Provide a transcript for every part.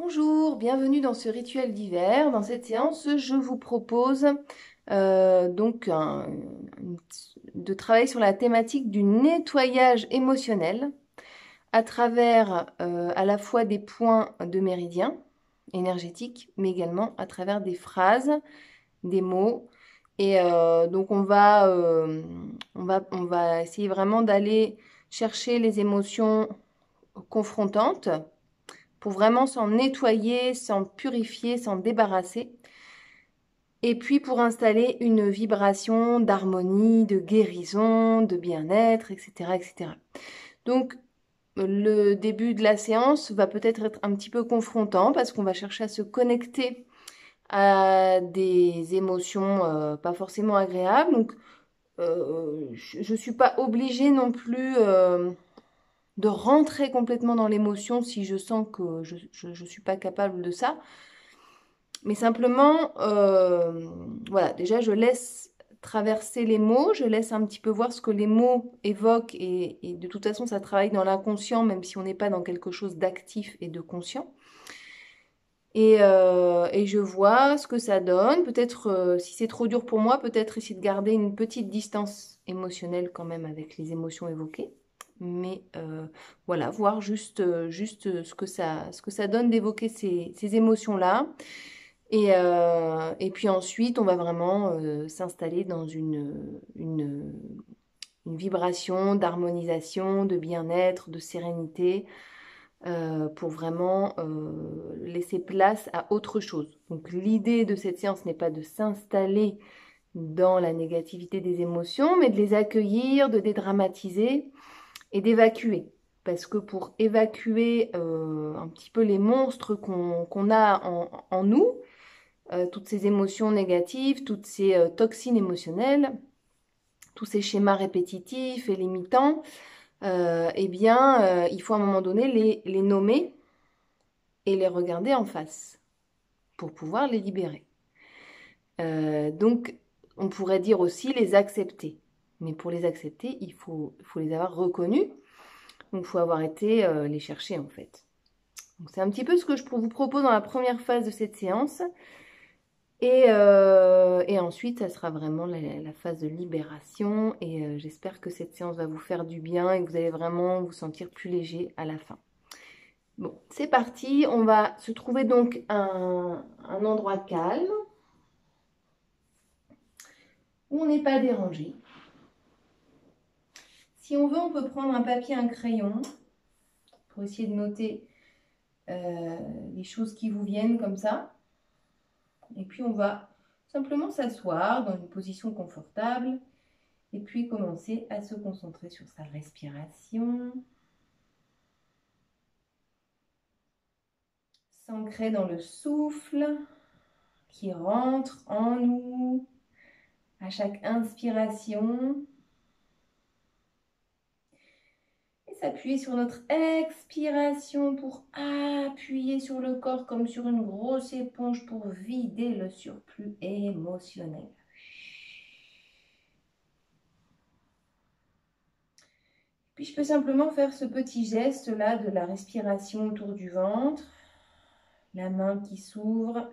Bonjour, bienvenue dans ce rituel d'hiver. Dans cette séance, je vous propose de travailler sur la thématique du nettoyage émotionnel à travers à la fois des points de méridien énergétiques, mais également à travers des phrases, des mots. Donc on va essayer vraiment d'aller chercher les émotions confrontantes pour vraiment s'en nettoyer, s'en purifier, s'en débarrasser. Et puis pour installer une vibration d'harmonie, de guérison, de bien-être, etc., etc. Donc le début de la séance va peut-être être un petit peu confrontant parce qu'on va chercher à se connecter à des émotions pas forcément agréables. Donc je ne suis pas obligée non plus de rentrer complètement dans l'émotion si je sens que je suis pas capable de ça. Mais simplement, voilà, déjà je laisse traverser les mots, je laisse un petit peu voir ce que les mots évoquent et de toute façon ça travaille dans l'inconscient même si on n'est pas dans quelque chose d'actif et de conscient. Et je vois ce que ça donne. Peut-être, si c'est trop dur pour moi, peut-être essayer de garder une petite distance émotionnelle quand même avec les émotions évoquées. Mais voilà, voir juste ce que ça donne d'évoquer ces émotions-là. Et puis ensuite, on va vraiment s'installer dans une vibration d'harmonisation, de bien-être, de sérénité, pour vraiment laisser place à autre chose. Donc l'idée de cette séance n'est pas de s'installer dans la négativité des émotions, mais de les accueillir, de dédramatiser et d'évacuer. Parce que pour évacuer un petit peu les monstres qu'on a en nous, toutes ces émotions négatives, toutes ces toxines émotionnelles, tous ces schémas répétitifs et limitants, il faut à un moment donné les nommer et les regarder en face pour pouvoir les libérer. Donc, on pourrait dire aussi les accepter. Mais pour les accepter, il faut les avoir reconnus. Donc, il faut avoir été les chercher en fait. C'est un petit peu ce que je vous propose dans la première phase de cette séance. Et ensuite, ça sera vraiment la phase de libération. Et j'espère que cette séance va vous faire du bien et que vous allez vraiment vous sentir plus léger à la fin. Bon, c'est parti. On va se trouver donc un endroit calme où on n'est pas dérangé. Si on veut, on peut prendre un papier, un crayon pour essayer de noter les choses qui vous viennent comme ça. Et puis, on va simplement s'asseoir dans une position confortable et puis commencer à se concentrer sur sa respiration. S'ancrer dans le souffle qui rentre en nous à chaque inspiration. Et s'appuyer sur notre expiration pour appuyer sur le corps comme sur une grosse éponge pour vider le surplus émotionnel. Puis je peux simplement faire ce petit geste là de la respiration autour du ventre. La main qui s'ouvre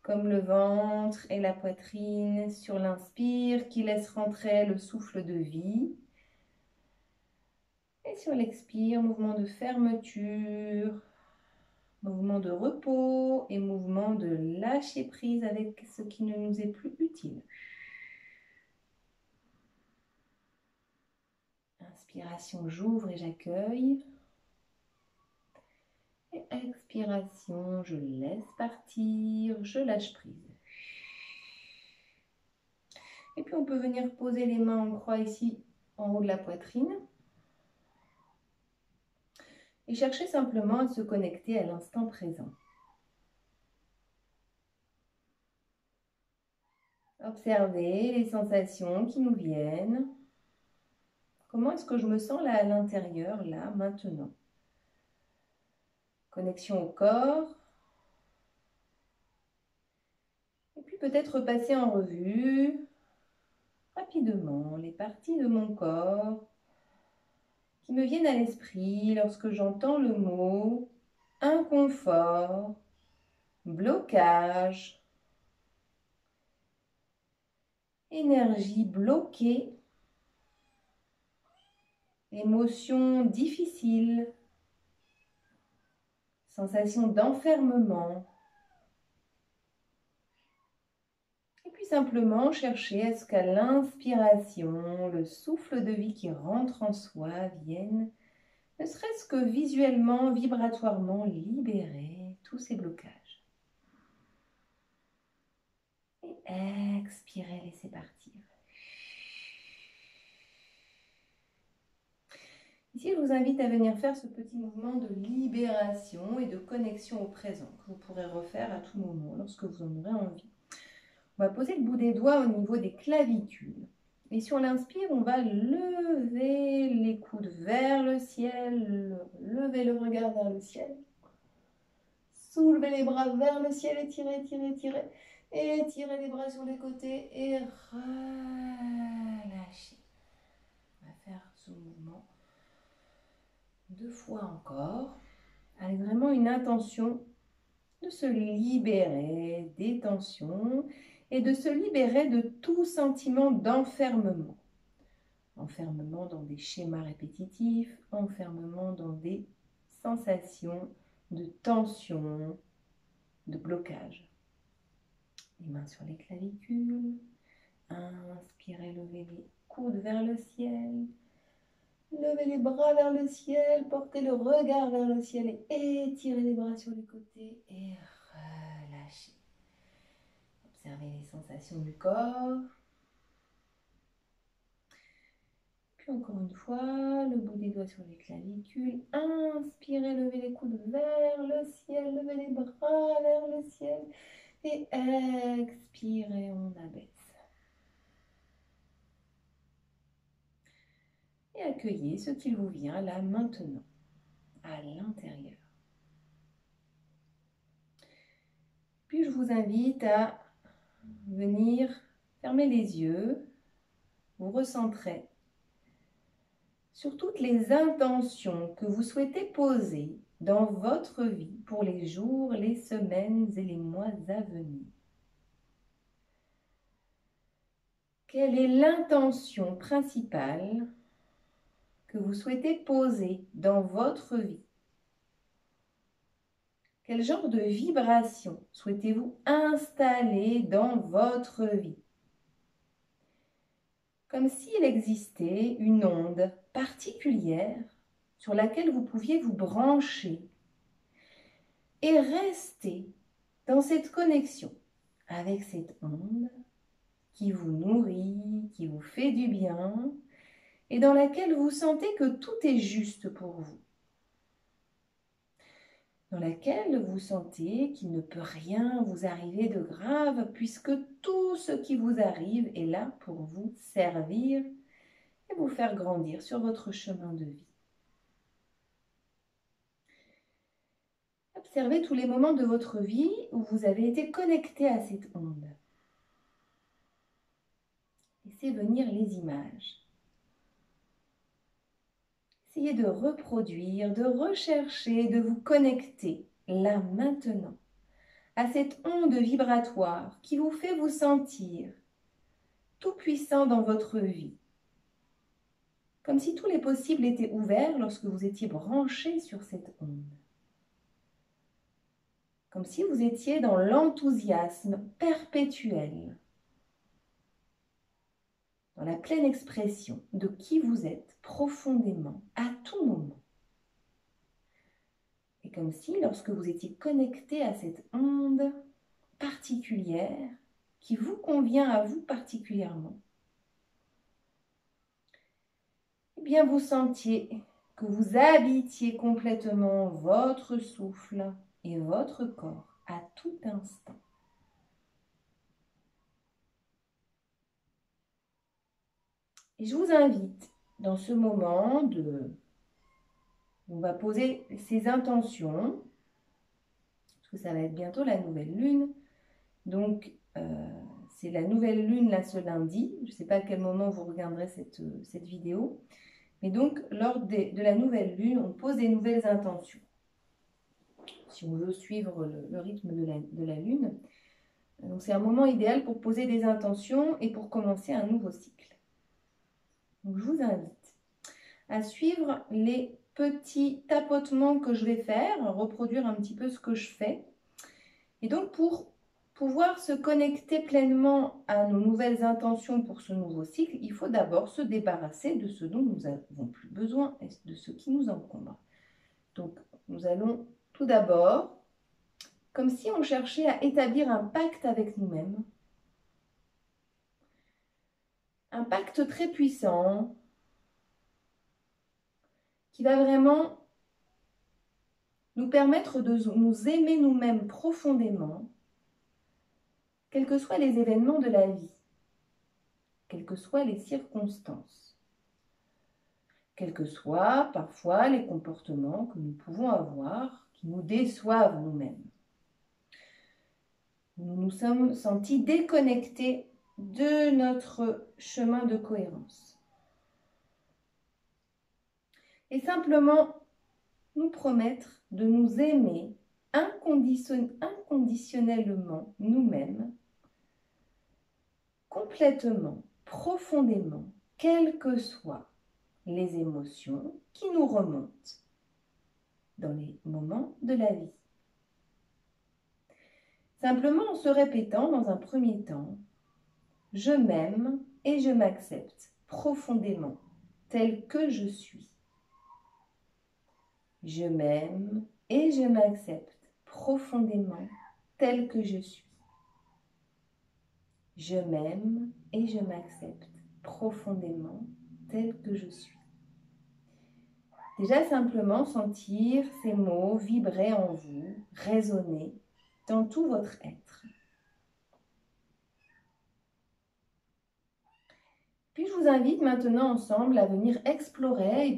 comme le ventre et la poitrine sur l'inspire qui laisse rentrer le souffle de vie. Et sur l'expire, mouvement de fermeture, mouvement de repos et mouvement de lâcher prise avec ce qui ne nous est plus utile. Inspiration, j'ouvre et j'accueille. Et expiration, je laisse partir, je lâche prise. Et puis on peut venir poser les mains en croix ici, en haut de la poitrine. Et chercher simplement à se connecter à l'instant présent. Observer les sensations qui nous viennent. Comment est-ce que je me sens là à l'intérieur, là, maintenant? Connexion au corps. Et puis peut-être passer en revue rapidement les parties de mon corps qui me viennent à l'esprit lorsque j'entends le mot inconfort, blocage, énergie bloquée, émotions difficiles, sensation d'enfermement. Et puis simplement chercher à ce qu'à l'inspiration, le souffle de vie qui rentre en soi vienne, ne serait-ce que visuellement, vibratoirement, libérer tous ces blocages. Et expirez, laissez partir. Ici, je vous invite à venir faire ce petit mouvement de libération et de connexion au présent que vous pourrez refaire à tout moment lorsque vous en aurez envie. On va poser le bout des doigts au niveau des clavicules. Et si on l'inspire, on va lever les coudes vers le ciel, lever le regard vers le ciel. Soulevez les bras vers le ciel, étirez, étirez, étirez. Étirez les bras sur les côtés et relâchez. On va faire ce mouvement 2 fois encore, avec vraiment une intention de se libérer des tensions et de se libérer de tout sentiment d'enfermement. Enfermement dans des schémas répétitifs, enfermement dans des sensations de tension, de blocage. Les mains sur les clavicules, inspirez, levez les coudes vers le ciel. Levez les bras vers le ciel, portez le regard vers le ciel et étirez les bras sur les côtés et relâchez. Observez les sensations du corps. Puis encore une fois, le bout des doigts sur les clavicules. Inspirez, levez les coudes vers le ciel, levez les bras vers le ciel et expirez, on abaisse. Et accueillez ce qu'il vous vient là maintenant, à l'intérieur. Puis je vous invite à venir fermer les yeux, vous recentrer sur toutes les intentions que vous souhaitez poser dans votre vie pour les jours, les semaines et les mois à venir. Quelle est l'intention principale que vous souhaitez poser dans votre vie? Quel genre de vibration souhaitez-vous installer dans votre vie? Comme s'il existait une onde particulière sur laquelle vous pouviez vous brancher et rester dans cette connexion avec cette onde qui vous nourrit, qui vous fait du bien et dans laquelle vous sentez que tout est juste pour vous. Dans laquelle vous sentez qu'il ne peut rien vous arriver de grave puisque tout ce qui vous arrive est là pour vous servir et vous faire grandir sur votre chemin de vie. Observez tous les moments de votre vie où vous avez été connecté à cette onde. Laissez venir les images. Essayez de reproduire, de rechercher, de vous connecter, là maintenant, à cette onde vibratoire qui vous fait vous sentir tout puissant dans votre vie. Comme si tous les possibles étaient ouverts lorsque vous étiez branché sur cette onde. Comme si vous étiez dans l'enthousiasme perpétuel, dans la pleine expression de qui vous êtes profondément, à tout moment. Et comme si, lorsque vous étiez connecté à cette onde particulière, qui vous convient à vous particulièrement, eh bien vous sentiez que vous habitiez complètement votre souffle et votre corps à tout instant. Et je vous invite dans ce moment on va poser ces intentions, parce que ça va être bientôt la nouvelle lune. Donc, c'est la nouvelle lune là ce lundi. Je ne sais pas à quel moment vous regarderez cette vidéo. Mais donc, lors de la nouvelle lune, on pose des nouvelles intentions. si on veut suivre le rythme de la Lune. Donc c'est un moment idéal pour poser des intentions et pour commencer un nouveau cycle. Donc je vous invite à suivre les petits tapotements que je vais faire, reproduire un petit peu ce que je fais. Et donc pour pouvoir se connecter pleinement à nos nouvelles intentions pour ce nouveau cycle, il faut d'abord se débarrasser de ce dont nous n'avons plus besoin et de ce qui nous encombre. Donc nous allons tout d'abord, comme si on cherchait à établir un pacte avec nous-mêmes, un pacte très puissant qui va vraiment nous permettre de nous aimer nous-mêmes profondément, quels que soient les événements de la vie, quelles que soient les circonstances, quels que soient parfois les comportements que nous pouvons avoir qui nous déçoivent nous-mêmes. Nous nous sommes sentis déconnectés de notre chemin de cohérence. Et simplement nous promettre de nous aimer inconditionnellement nous-mêmes, complètement, profondément, quelles que soient les émotions qui nous remontent dans les moments de la vie. Simplement en se répétant dans un premier temps, je m'aime et je m'accepte profondément tel que je suis. Je m'aime et je m'accepte profondément tel que je suis. Je m'aime et je m'accepte profondément tel que je suis. Déjà simplement sentir ces mots vibrer en vous, résonner dans tout votre être. Puis je vous invite maintenant ensemble à venir explorer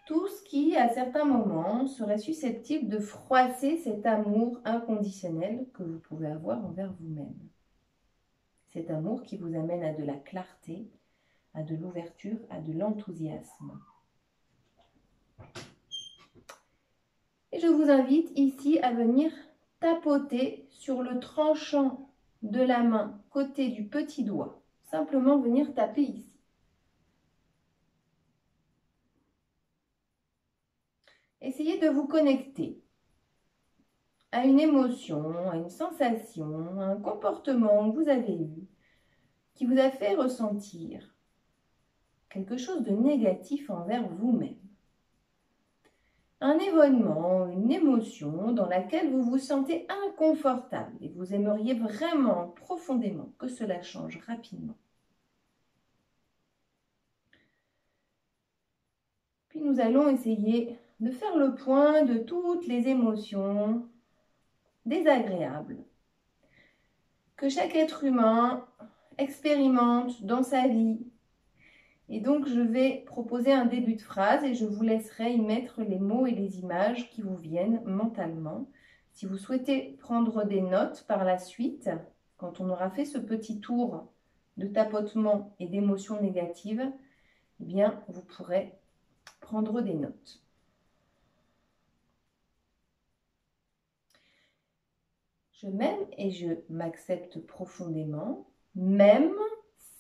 tout ce qui, à certains moments, serait susceptible de froisser cet amour inconditionnel que vous pouvez avoir envers vous-même. Cet amour qui vous amène à de la clarté, à de l'ouverture, à de l'enthousiasme. Et je vous invite ici à venir tapoter sur le tranchant de la main, côté du petit doigt. Simplement venir taper ici. Essayez de vous connecter à une émotion, à une sensation, à un comportement que vous avez eu, qui vous a fait ressentir quelque chose de négatif envers vous-même. Un événement, une émotion dans laquelle vous vous sentez inconfortable et vous aimeriez vraiment profondément que cela change rapidement. Puis nous allons essayer de faire le point de toutes les émotions désagréables que chaque être humain expérimente dans sa vie. Et donc, je vais proposer un début de phrase et je vous laisserai y mettre les mots et les images qui vous viennent mentalement. Si vous souhaitez prendre des notes par la suite, quand on aura fait ce petit tour de tapotement et d'émotions négatives, eh bien, vous pourrez prendre des notes. Je m'aime et je m'accepte profondément, même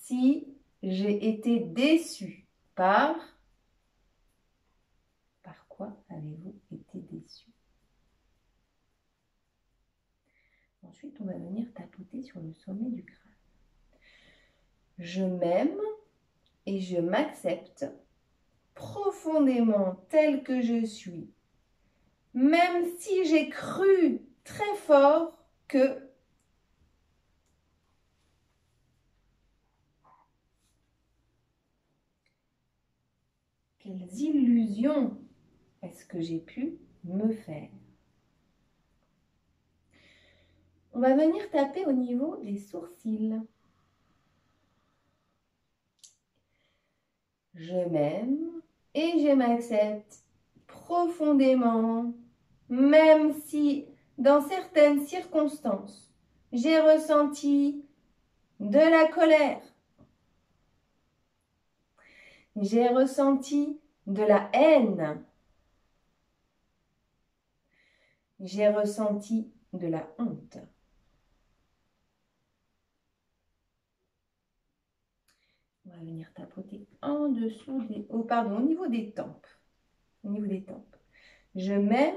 si j'ai été déçue par... Par quoi avez-vous été déçu? Ensuite, on va venir tapoter sur le sommet du crâne. Je m'aime et je m'accepte profondément tel que je suis, même si j'ai cru très fort que quelles illusions est-ce que j'ai pu me faire? On va venir taper au niveau des sourcils. Je m'aime et je m'accepte profondément, même si dans certaines circonstances, j'ai ressenti de la colère. J'ai ressenti de la haine. J'ai ressenti de la honte. On va venir tapoter en dessous des... Oh, pardon, au niveau des tempes. Au niveau des tempes. Je m'aime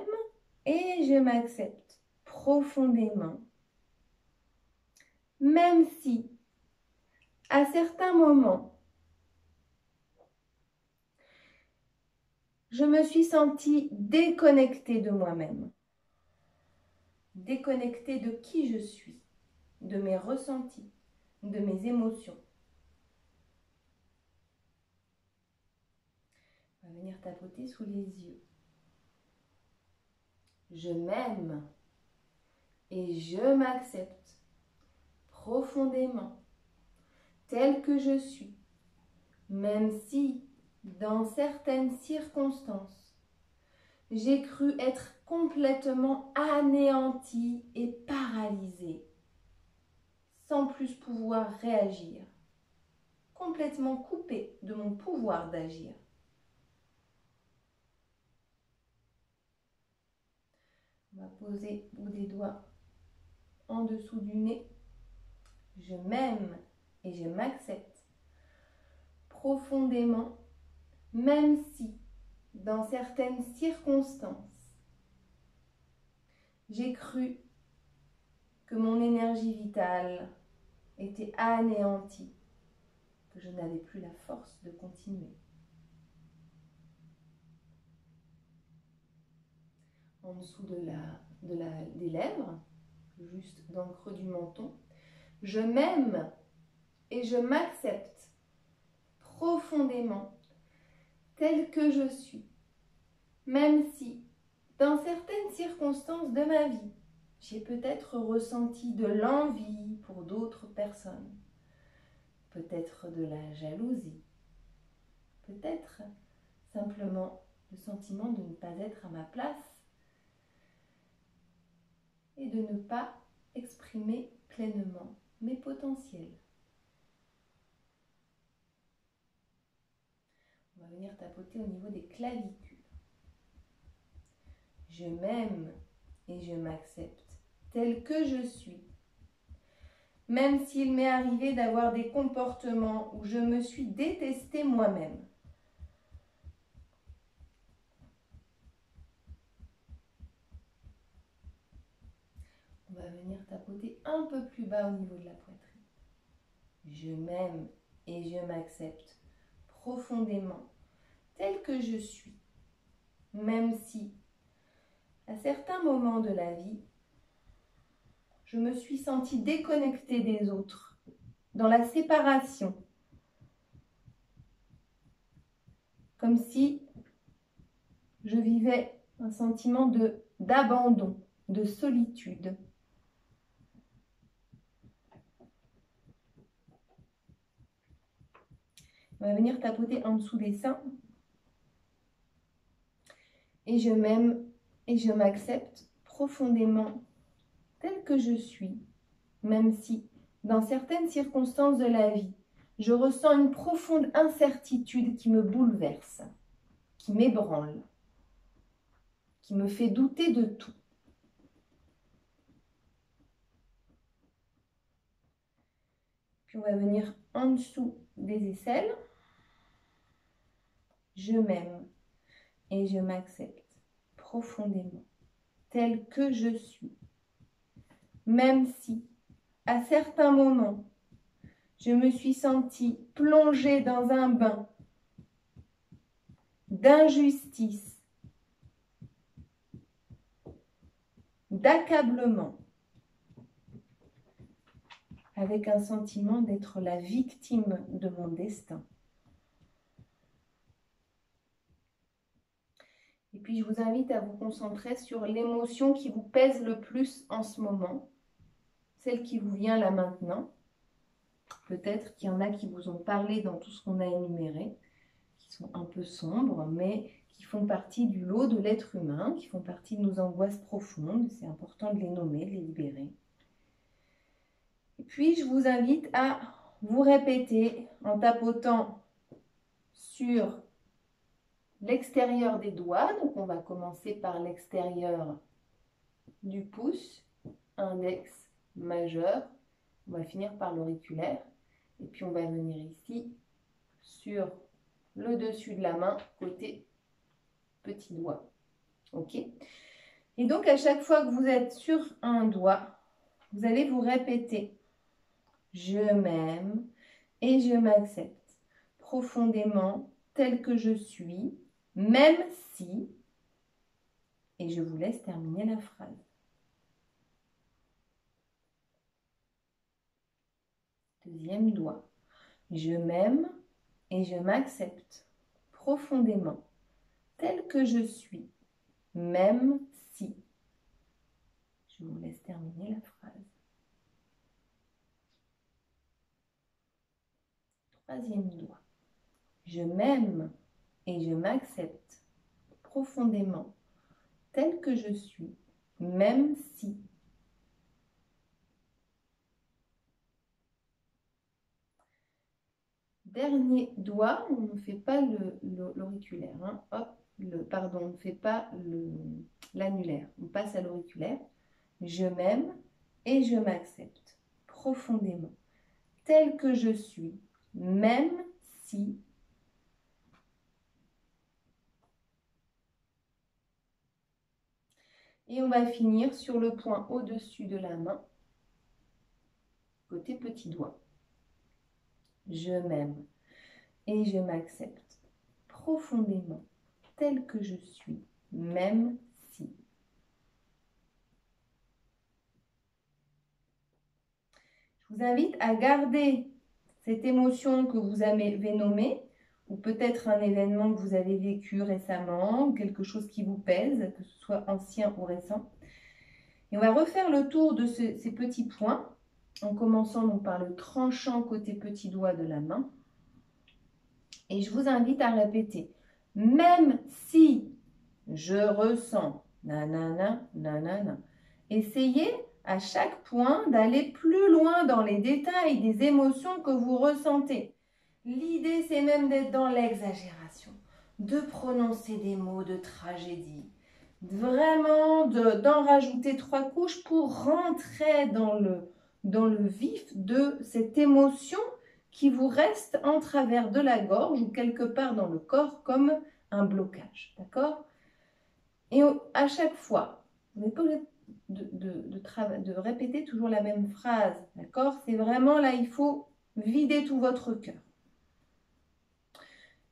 et je m'accepte profondément. Même si, à certains moments, je me suis sentie déconnectée de moi-même. Déconnectée de qui je suis, de mes ressentis, de mes émotions. On va venir tapoter sous les yeux. Je m'aime et je m'accepte profondément, tel que je suis, même si, dans certaines circonstances, j'ai cru être complètement anéantie et paralysée, sans plus pouvoir réagir, complètement coupée de mon pouvoir d'agir. On va poser le bout des doigts en dessous du nez. Je m'aime et je m'accepte profondément, même si, dans certaines circonstances, j'ai cru que mon énergie vitale était anéantie, que je n'avais plus la force de continuer. En dessous des lèvres, juste dans le creux du menton, je m'aime et je m'accepte profondément tel que je suis, même si, dans certaines circonstances de ma vie, j'ai peut-être ressenti de l'envie pour d'autres personnes, peut-être de la jalousie, peut-être simplement le sentiment de ne pas être à ma place et de ne pas exprimer pleinement mes potentiels. On va venir tapoter au niveau des clavicules. Je m'aime et je m'accepte tel que je suis. Même s'il m'est arrivé d'avoir des comportements où je me suis détestée moi-même. On va venir tapoter un peu plus bas au niveau de la poitrine. Je m'aime et je m'accepte profondément tel que je suis. Même si, à certains moments de la vie, je me suis sentie déconnectée des autres, dans la séparation. Comme si je vivais un sentiment d'abandon, de solitude. On va venir tapoter en dessous des seins. Et je m'aime et je m'accepte profondément tel que je suis, même si, dans certaines circonstances de la vie, je ressens une profonde incertitude qui me bouleverse, qui m'ébranle, qui me fait douter de tout. Puis on va venir en dessous des aisselles. Je m'aime et je m'accepte profondément, tel que je suis, même si, à certains moments, je me suis sentie plongée dans un bain d'injustice, d'accablement, avec un sentiment d'être la victime de mon destin. Et puis, je vous invite à vous concentrer sur l'émotion qui vous pèse le plus en ce moment, celle qui vous vient là maintenant. Peut-être qu'il y en a qui vous ont parlé dans tout ce qu'on a énuméré, qui sont un peu sombres, mais qui font partie du lot de l'être humain, qui font partie de nos angoisses profondes. C'est important de les nommer, de les libérer. Et puis, je vous invite à vous répéter en tapotant sur l'extérieur des doigts. Donc, on va commencer par l'extérieur du pouce, index majeur. On va finir par l'auriculaire. Et puis on va venir ici sur le dessus de la main, côté petit doigt. OK? Et donc, à chaque fois que vous êtes sur un doigt, vous allez vous répéter « Je m'aime et je m'accepte profondément tel que je suis, même si… » Et je vous laisse terminer la phrase. Deuxième doigt. Je m'aime et je m'accepte profondément tel que je suis, même si… Je vous laisse terminer la phrase. Troisième doigt. Je m'aime et je m'accepte profondément tel que je suis, même si… Dernier doigt, on ne fait pas l'auriculaire. Hein. Hop, pardon, on ne fait pas l'annulaire. On passe à l'auriculaire. Je m'aime et je m'accepte profondément tel que je suis, même si… Et on va finir sur le point au-dessus de la main, côté petit doigt. Je m'aime et je m'accepte profondément tel que je suis, même si… Je vous invite à garder cette émotion que vous avez nommée, ou peut-être un événement que vous avez vécu récemment, ou quelque chose qui vous pèse, que ce soit ancien ou récent. Et on va refaire le tour de ces petits points, en commençant donc par le tranchant côté petit doigt de la main. Et je vous invite à répéter, même si je ressens, nanana, nanana. Essayez à chaque point d'aller plus loin dans les détails des émotions que vous ressentez. L'idée, c'est même d'être dans l'exagération, de prononcer des mots de tragédie, vraiment d'en rajouter 3 couches pour rentrer dans le vif de cette émotion qui vous reste en travers de la gorge ou quelque part dans le corps comme un blocage. D'accord? Et à chaque fois, vous n'êtes pas obligé de répéter toujours la même phrase. D'accord? C'est vraiment là, il faut vider tout votre cœur.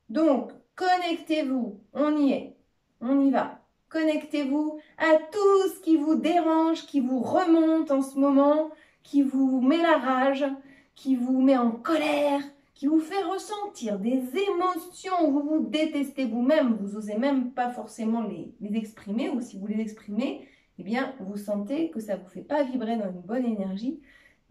Donc, connectez-vous. On y est. On y va. Connectez-vous à tout ce qui vous dérange, qui vous remonte en ce moment, qui vous met la rage, qui vous met en colère, qui vous fait ressentir des émotions où vous vous détestez vous-même, vous n'osez même pas forcément les exprimer, ou si vous les exprimez, eh bien, vous sentez que ça ne vous fait pas vibrer dans une bonne énergie.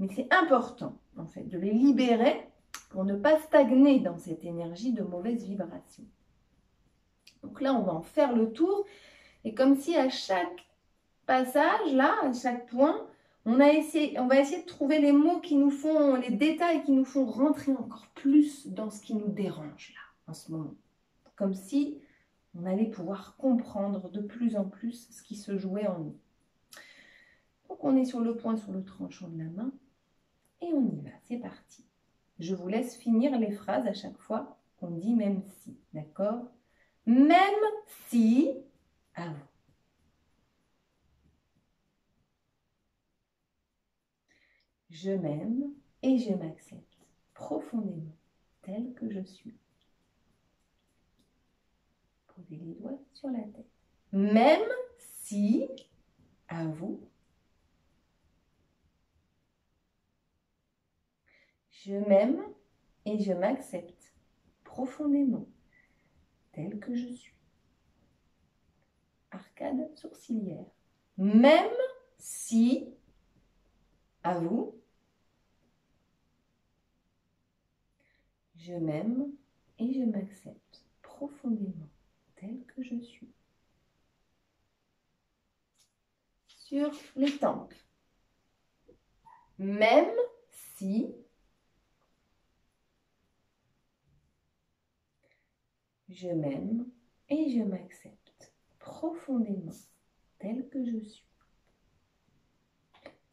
Mais c'est important, en fait, de les libérer pour ne pas stagner dans cette énergie de mauvaise vibration. Donc là, on va en faire le tour. Et comme si à chaque passage, là, à chaque point, on va essayer de trouver les mots qui nous font, les détails qui nous font rentrer encore plus dans ce qui nous dérange, là, en ce moment. Comme si on allait pouvoir comprendre de plus en plus ce qui se jouait en nous. Donc, on est sur le point, sur le tranchant de la main. Et on y va, c'est parti. Je vous laisse finir les phrases à chaque fois qu'on dit même si, d'accord? Même si, à vous. Je m'aime et je m'accepte profondément tel que je suis. Posez les doigts sur la tête. Même si, à vous, je m'aime et je m'accepte profondément tel que je suis. Arcade sourcilière. Même si, à vous, je m'aime et je m'accepte profondément tel que je suis. Sur les tempes. Même si je m'aime et je m'accepte profondément tel que je suis.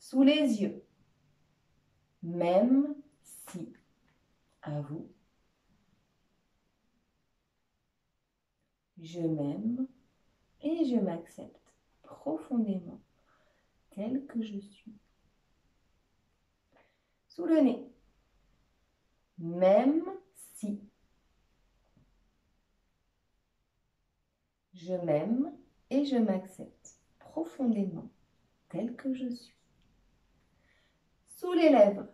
sous les yeux. Même si, à vous, je m'aime et je m'accepte profondément tel que je suis. Sous le nez. Même si, je m'aime et je m'accepte profondément tel que je suis. Sous les lèvres.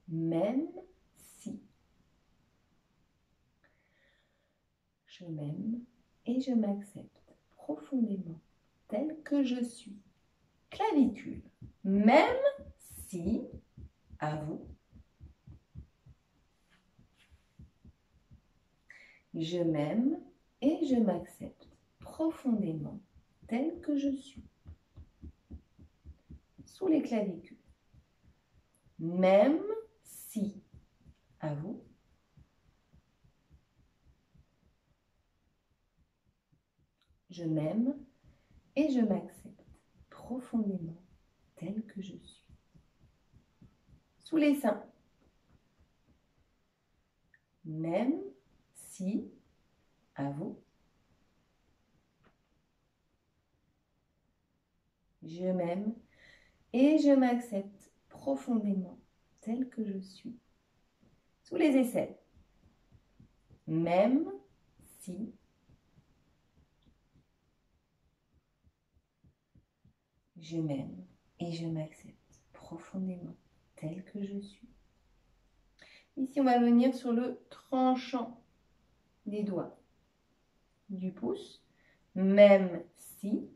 Même si, je m'aime et je m'accepte profondément tel que je suis. Clavicule. Même si, à vous, je m'aime et je m'accepte profondément tel que je suis. Sous les clavicules. Même si, à vous, je m'aime et je m'accepte profondément tel que je suis. Sous les seins. Même si, à vous, je m'aime et je m'accepte profondément tel que je suis. Sous les aisselles. Même si, je m'aime et je m'accepte profondément tel que je suis. Ici, on va venir sur le tranchant des doigts du pouce. Même si,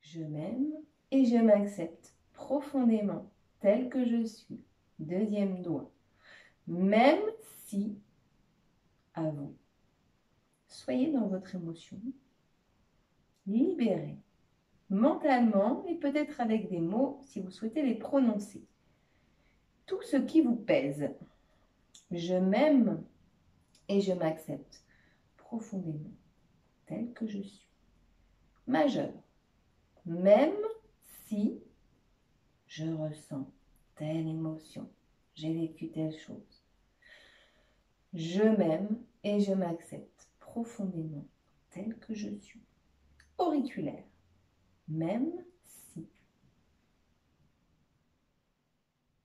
je m'aime et je m'accepte profondément tel que je suis. Deuxième doigt. Même si, à vous, soyez dans votre émotion, libérez mentalement et peut-être avec des mots si vous souhaitez les prononcer. Tout ce qui vous pèse. Je m'aime et je m'accepte profondément tel que je suis. Majeur. Même si je ressens telle émotion, j'ai vécu telle chose. Je m'aime et je m'accepte profondément tel que je suis. Auriculaire. Même si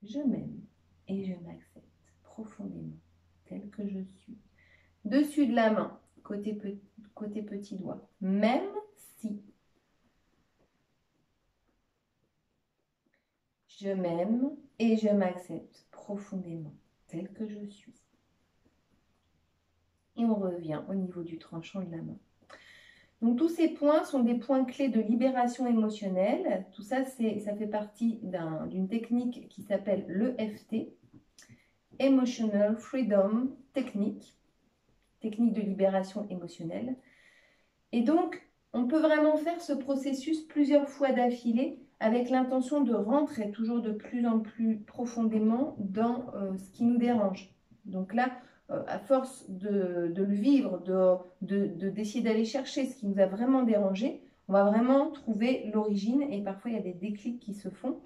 je m'aime et je m'accepte profondément tel que je suis. Dessus de la main, côté petit doigt. Même si je m'aime et je m'accepte profondément tel que je suis. Et on revient au niveau du tranchant de la main. Donc tous ces points sont des points clés de libération émotionnelle. Tout ça, ça fait partie d'une technique qui s'appelle l'EFT, Emotional Freedom Technique, technique de libération émotionnelle. Et donc, on peut vraiment faire ce processus plusieurs fois d'affilée avec l'intention de rentrer toujours de plus en plus profondément dans ce qui nous dérange. Donc là, à force de le vivre, d'essayer d'aller chercher ce qui nous a vraiment dérangé, on va vraiment trouver l'origine et parfois il y a des déclics qui se font.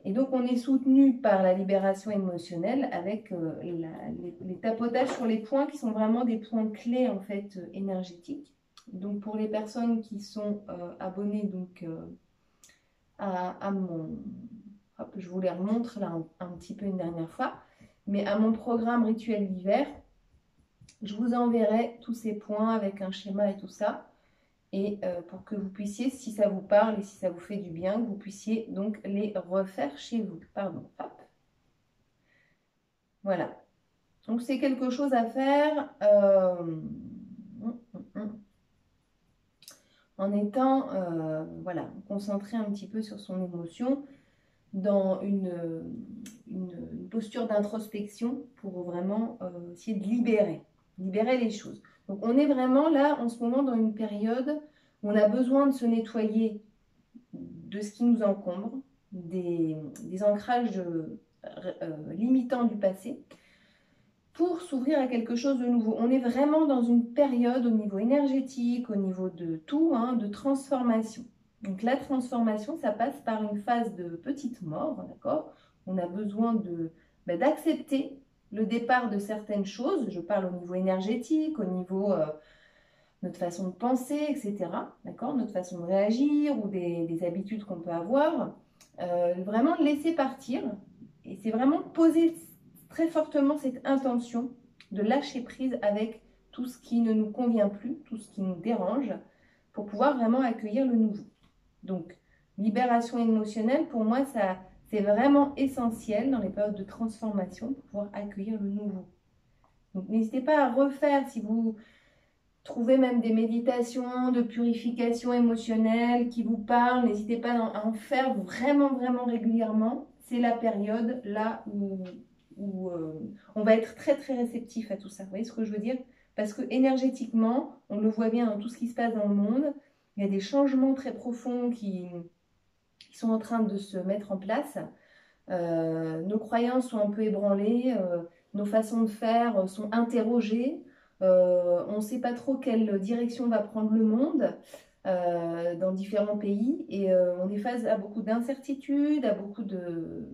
Et donc on est soutenu par la libération émotionnelle avec les tapotages sur les points qui sont vraiment des points clés en fait énergétiques. Donc pour les personnes qui sont abonnées donc, à mon... Hop, je vous les remontre là un petit peu une dernière fois. Mais à mon programme Rituel d'hiver, je vous enverrai tous ces points avec un schéma et tout ça. Et pour que vous puissiez, si ça vous parle et si ça vous fait du bien, que vous puissiez donc les refaire chez vous. Pardon, hop. Voilà. Donc c'est quelque chose à faire en étant voilà, concentré un petit peu sur son émotion dans une posture d'introspection pour vraiment essayer de libérer les choses. Donc on est vraiment là en ce moment dans une période où on a besoin de se nettoyer de ce qui nous encombre, des ancrages limitants du passé, pour s'ouvrir à quelque chose de nouveau. On est vraiment dans une période au niveau énergétique, au niveau de tout, hein, de transformation. Donc la transformation, ça passe par une phase de petite mort, d'accord? On a besoin d'accepter le départ de certaines choses. Je parle au niveau énergétique, au niveau notre façon de penser, etc. D'accord? Notre façon de réagir ou des habitudes qu'on peut avoir. Vraiment laisser partir. Et c'est vraiment poser très fortement cette intention de lâcher prise avec tout ce qui ne nous convient plus, tout ce qui nous dérange, pour pouvoir vraiment accueillir le nouveau. Donc, libération émotionnelle, pour moi, c'est vraiment essentiel dans les périodes de transformation pour pouvoir accueillir le nouveau. Donc, n'hésitez pas à refaire, si vous trouvez même des méditations de purification émotionnelle qui vous parlent, n'hésitez pas à en faire vraiment, vraiment régulièrement. C'est la période là où on va être très, très réceptif à tout ça. Vous voyez ce que je veux dire? Parce que énergétiquement, on le voit bien dans tout ce qui se passe dans le monde, il y a des changements très profonds qui sont en train de se mettre en place. Nos croyances sont un peu ébranlées, nos façons de faire sont interrogées. On ne sait pas trop quelle direction va prendre le monde dans différents pays et on est face à beaucoup d'incertitudes, à beaucoup de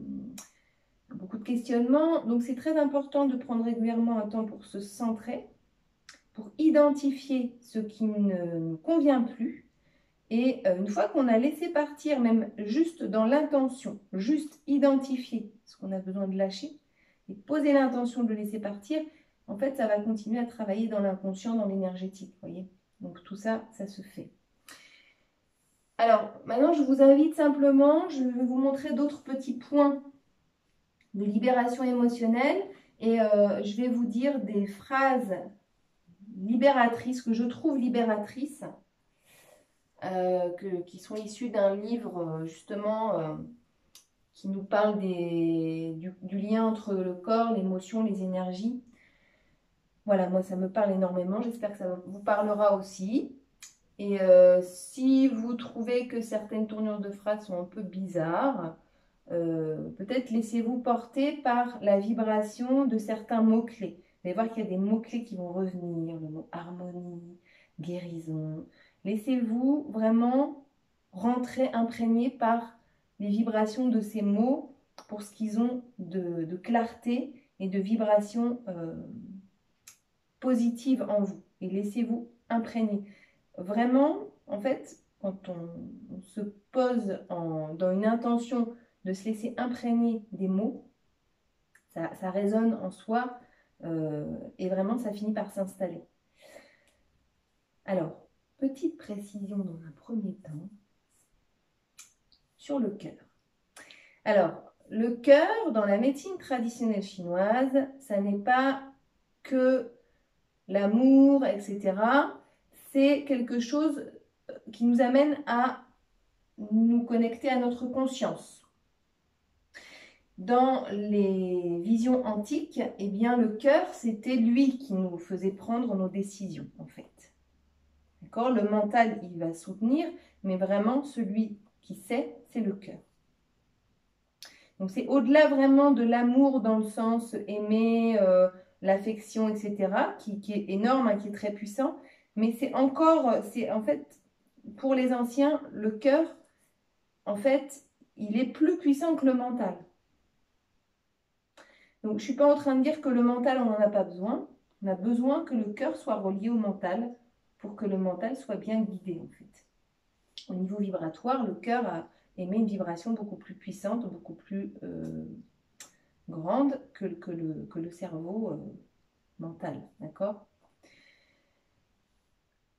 questionnements. Donc c'est très important de prendre régulièrement un temps pour se centrer, pour identifier ce qui ne nous convient plus. Et une fois qu'on a laissé partir, même juste dans l'intention, juste identifier ce qu'on a besoin de lâcher et poser l'intention de laisser partir, en fait, ça va continuer à travailler dans l'inconscient, dans l'énergétique, voyez. Donc tout ça, ça se fait. Alors, maintenant, je vous invite simplement, je vais vous montrer d'autres petits points de libération émotionnelle et je vais vous dire des phrases libératrices, que je trouve libératrices, qui sont issues d'un livre justement qui nous parle du lien entre le corps, l'émotion, les énergies. Voilà, moi ça me parle énormément, j'espère que ça vous parlera aussi. Et si vous trouvez que certaines tournures de phrases sont un peu bizarres, peut-être laissez-vous porter par la vibration de certains mots-clés. Vous allez voir qu'il y a des mots-clés qui vont revenir, le mot harmonie, guérison. Laissez-vous vraiment rentrer imprégné par les vibrations de ces mots pour ce qu'ils ont de clarté et de vibration positive en vous. Et laissez-vous imprégner. Vraiment, en fait, quand on se pose dans une intention de se laisser imprégner des mots, ça résonne en soi et vraiment ça finit par s'installer. Alors, petite précision dans un premier temps sur le cœur. Alors, le cœur, dans la médecine traditionnelle chinoise, ça n'est pas que l'amour, etc. C'est quelque chose qui nous amène à nous connecter à notre conscience. Dans les visions antiques, eh bien, le cœur, c'était lui qui nous faisait prendre nos décisions, en fait. D'accord? Le mental, il va soutenir, mais vraiment, celui qui sait, c'est le cœur. Donc, c'est au-delà vraiment de l'amour dans le sens aimer, l'affection, etc., qui est énorme, hein, qui est très puissant, mais c'est encore, c'est en fait, pour les anciens, le cœur, en fait, il est plus puissant que le mental. Donc, je ne suis pas en train de dire que le mental, on n'en a pas besoin. On a besoin que le cœur soit relié au mental pour que le mental soit bien guidé, en fait. Au niveau vibratoire, le cœur émet une vibration beaucoup plus puissante, beaucoup plus grande que le cerveau mental, d'accord?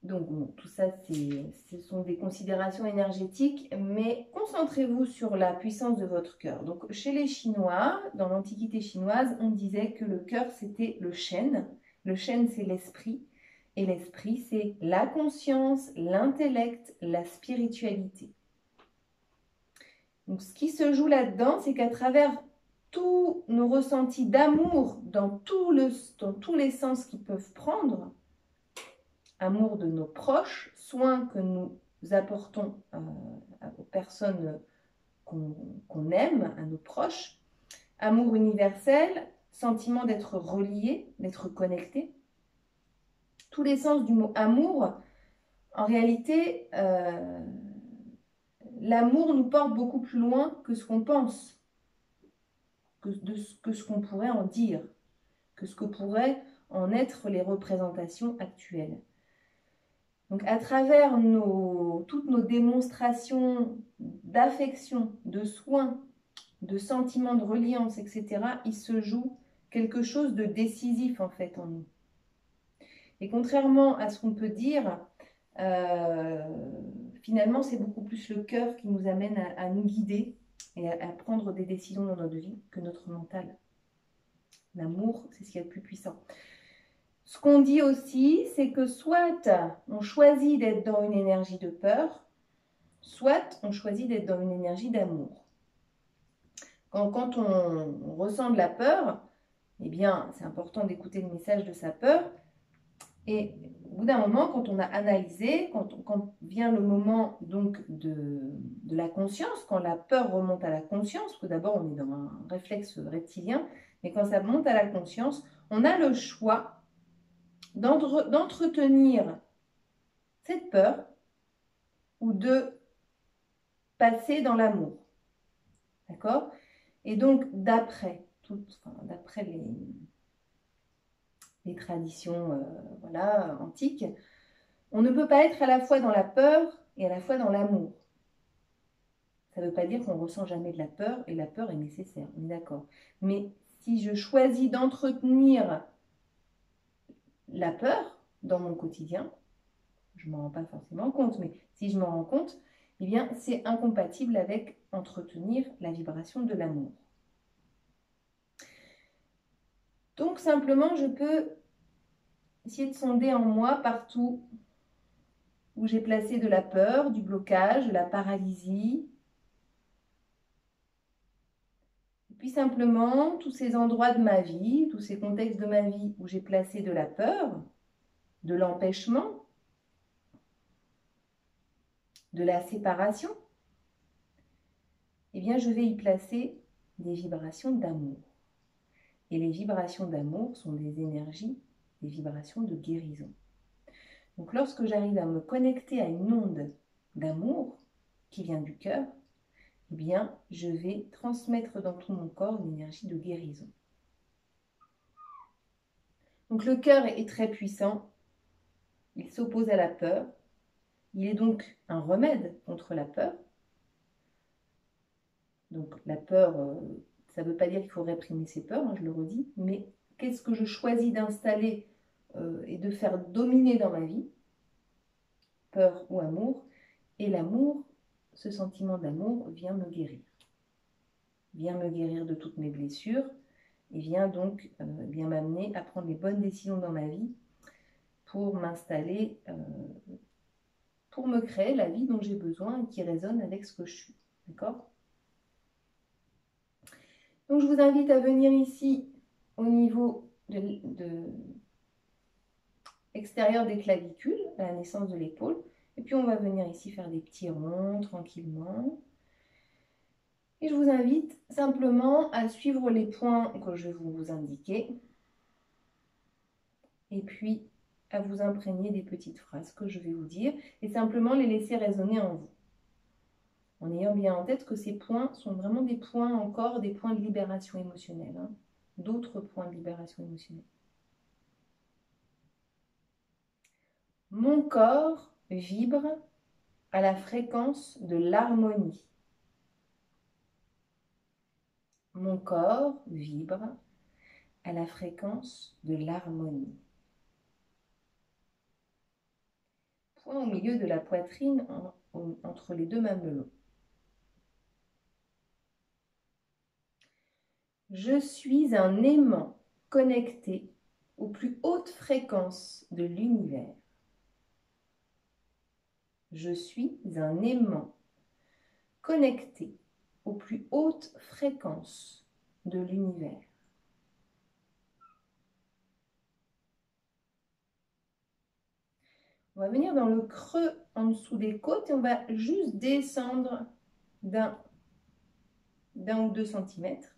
Donc, bon, tout ça, ce sont des considérations énergétiques, mais concentrez-vous sur la puissance de votre cœur. Donc, chez les Chinois, dans l'Antiquité chinoise, on disait que le cœur, c'était le chêne. Le chêne, c'est l'esprit. Et l'esprit, c'est la conscience, l'intellect, la spiritualité. Donc, ce qui se joue là-dedans, c'est qu'à travers tous nos ressentis d'amour, dans tous les sens qu'ils peuvent prendre, amour de nos proches, soins que nous apportons aux personnes qu'on aime, à nos proches, amour universel, sentiment d'être relié, d'être connecté. Tous les sens du mot amour, en réalité, l'amour nous porte beaucoup plus loin que ce qu'on pense, que ce qu'on pourrait en dire, que ce que pourraient en être les représentations actuelles. Donc à travers toutes nos démonstrations d'affection, de soins, de sentiments de reliance, etc., il se joue quelque chose de décisif en fait en nous. Et contrairement à ce qu'on peut dire, finalement c'est beaucoup plus le cœur qui nous amène à nous guider et à prendre des décisions dans notre vie que notre mental. L'amour, c'est ce qu'il y a de plus puissant. Ce qu'on dit aussi, c'est que soit on choisit d'être dans une énergie de peur, soit on choisit d'être dans une énergie d'amour. Quand on ressent de la peur, eh bien, c'est important d'écouter le message de sa peur. Et au bout d'un moment, quand on a analysé, quand vient le moment donc de la conscience, quand la peur remonte à la conscience, parce que d'abord on est dans un réflexe reptilien, mais quand ça monte à la conscience, on a le choix d'entretenir cette peur ou de passer dans l'amour. D'accord? Et donc, d'après les traditions voilà, antiques, on ne peut pas être à la fois dans la peur et à la fois dans l'amour. Ça ne veut pas dire qu'on ne ressent jamais de la peur, et la peur est nécessaire, on est d'accord. Mais si je choisis d'entretenir la peur dans mon quotidien, je ne m'en rends pas forcément compte, mais si je m'en rends compte, eh bien, c'est incompatible avec entretenir la vibration de l'amour. Donc, simplement, je peux essayer de sonder en moi partout où j'ai placé de la peur, du blocage, de la paralysie. Et puis simplement, tous ces endroits de ma vie, tous ces contextes de ma vie où j'ai placé de la peur, de l'empêchement, de la séparation, eh bien, je vais y placer des vibrations d'amour. Et les vibrations d'amour sont des énergies, des vibrations de guérison. Donc, lorsque j'arrive à me connecter à une onde d'amour qui vient du cœur, eh bien, je vais transmettre dans tout mon corps une énergie de guérison. Donc, le cœur est très puissant. Il s'oppose à la peur. Il est donc un remède contre la peur. Donc, la peur, ça ne veut pas dire qu'il faut réprimer ses peurs, hein, je le redis, mais qu'est-ce que je choisis d'installer et de faire dominer dans ma vie? Peur ou amour? Et l'amour, ce sentiment d'amour vient me guérir. Vient me guérir de toutes mes blessures et vient donc bien m'amener à prendre les bonnes décisions dans ma vie pour m'installer, pour me créer la vie dont j'ai besoin et qui résonne avec ce que je suis. D'accord? Donc je vous invite à venir ici au niveau extérieur des clavicules, à la naissance de l'épaule. Et puis on va venir ici faire des petits ronds tranquillement. Et je vous invite simplement à suivre les points que je vais vous indiquer. Et puis à vous imprégner des petites phrases que je vais vous dire et simplement les laisser résonner en vous. En ayant bien en tête que ces points sont vraiment des points encore, des points de libération émotionnelle. Hein, d'autres points de libération émotionnelle. Mon corps vibre à la fréquence de l'harmonie. Mon corps vibre à la fréquence de l'harmonie. Point au milieu de la poitrine, entre les deux mamelons. Je suis un aimant connecté aux plus hautes fréquences de l'univers. Je suis un aimant connecté aux plus hautes fréquences de l'univers. On va venir dans le creux en dessous des côtes et on va juste descendre d'un ou 2 centimètres.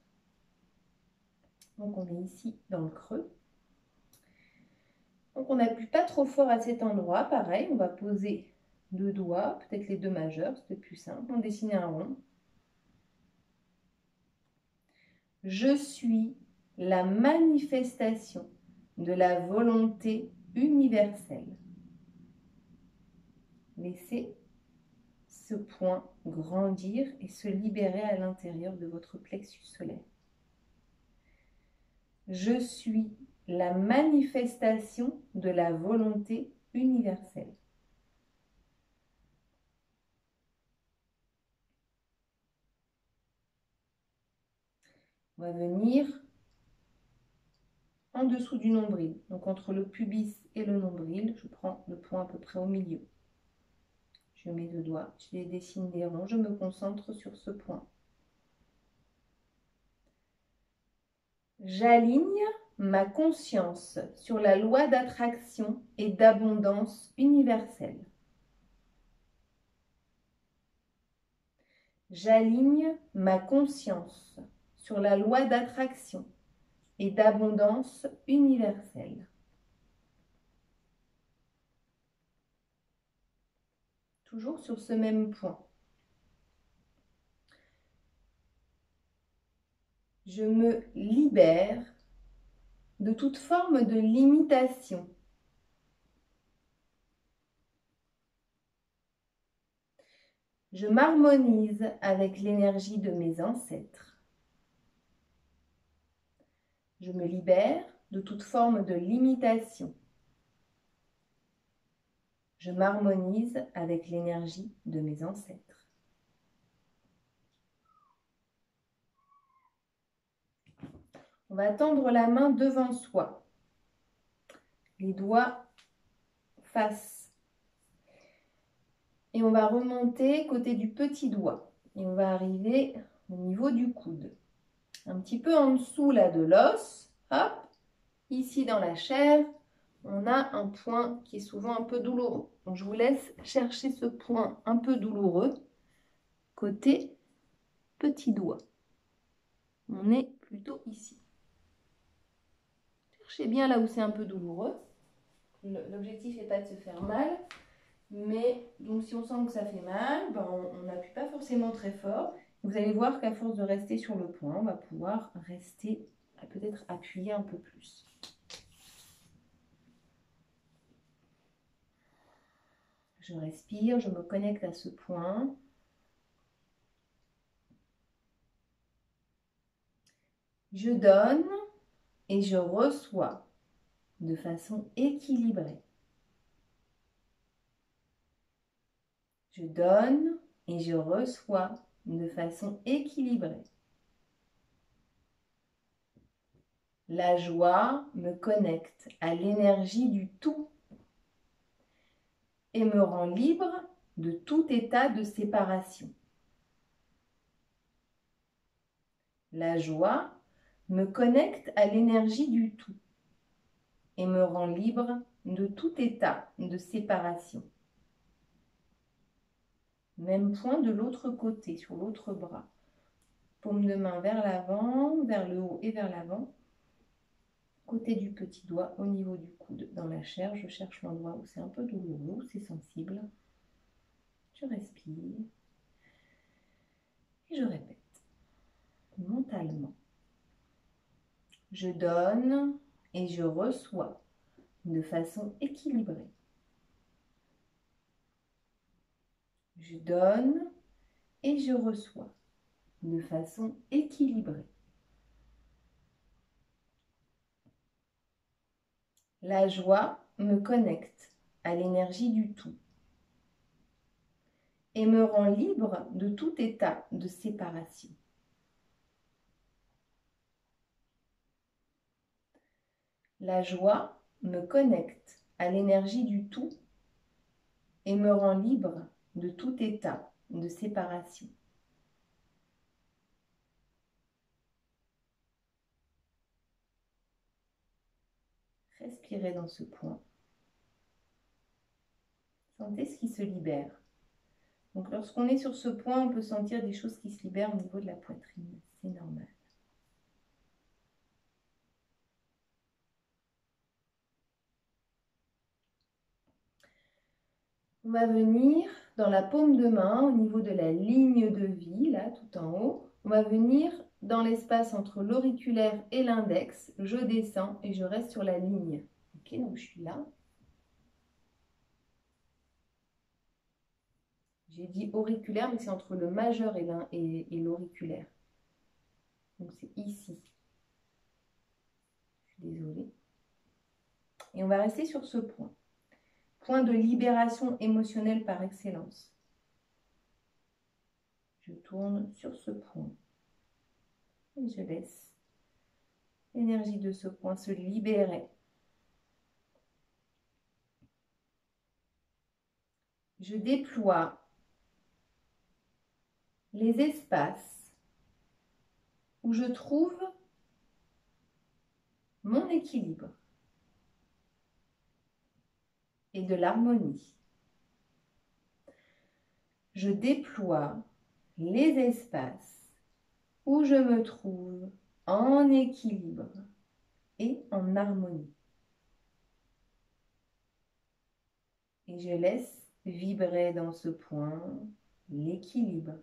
Donc, on est ici dans le creux. Donc, on n'appuie pas trop fort à cet endroit. Pareil, on va poser 2 doigts, peut-être les 2 majeurs, c'est plus simple. On dessine un rond. Je suis la manifestation de la volonté universelle. Laissez ce point grandir et se libérer à l'intérieur de votre plexus solaire. Je suis la manifestation de la volonté universelle. On va venir en dessous du nombril. Donc entre le pubis et le nombril, je prends le point à peu près au milieu. Je mets 2 doigts, je dessine des ronds, je me concentre sur ce point. J'aligne ma conscience sur la loi d'attraction et d'abondance universelle. J'aligne ma conscience sur la loi d'attraction et d'abondance universelle. Toujours sur ce même point. Je me libère de toute forme de limitation. Je m'harmonise avec l'énergie de mes ancêtres. Je me libère de toute forme de limitation. Je m'harmonise avec l'énergie de mes ancêtres. On va tendre la main devant soi. Les doigts face. Et on va remonter côté du petit doigt. Et on va arriver au niveau du coude. Un petit peu en dessous là de l'os. Hop. Ici dans la chair, on a un point qui est souvent un peu douloureux. Donc je vous laisse chercher ce point un peu douloureux côté petit doigt. On est plutôt ici. Cherchez bien là où c'est un peu douloureux. L'objectif n'est pas de se faire mal. Mais donc si on sent que ça fait mal, ben on n'appuie pas forcément très fort. Vous allez voir qu'à force de rester sur le point, on va pouvoir rester, peut-être appuyer un peu plus. Je respire, je me connecte à ce point. Je donne et je reçois de façon équilibrée. Je donne et je reçois de façon équilibrée. La joie me connecte à l'énergie du tout et me rend libre de tout état de séparation. La joie me connecte à l'énergie du tout et me rend libre de tout état de séparation. Même point de l'autre côté, sur l'autre bras. Paume de main vers l'avant, vers le haut et vers l'avant. Côté du petit doigt, au niveau du coude, dans la chair, je cherche l'endroit où c'est un peu douloureux, où c'est sensible. Je respire. Et je répète, mentalement. Je donne et je reçois de façon équilibrée. Je donne et je reçois de façon équilibrée. La joie me connecte à l'énergie du tout et me rend libre de tout état de séparation. La joie me connecte à l'énergie du tout et me rend libre de tout état de séparation. Respirez dans ce point. Sentez ce qui se libère. Donc lorsqu'on est sur ce point, on peut sentir des choses qui se libèrent au niveau de la poitrine. C'est normal. On va venir dans la paume de main, au niveau de la ligne de vie, là, tout en haut. On va venir dans l'espace entre l'auriculaire et l'index. Je descends et je reste sur la ligne. Ok, donc je suis là. J'ai dit auriculaire, mais c'est entre le majeur et l'auriculaire. Donc c'est ici. Je suis désolée. Et on va rester sur ce point. Point de libération émotionnelle par excellence. Je tourne sur ce point. Et je laisse l'énergie de ce point se libérer. Je déploie les espaces où je trouve mon équilibre et de l'harmonie. Je déploie les espaces où je me trouve en équilibre et en harmonie. Et je laisse vibrer dans ce point l'équilibre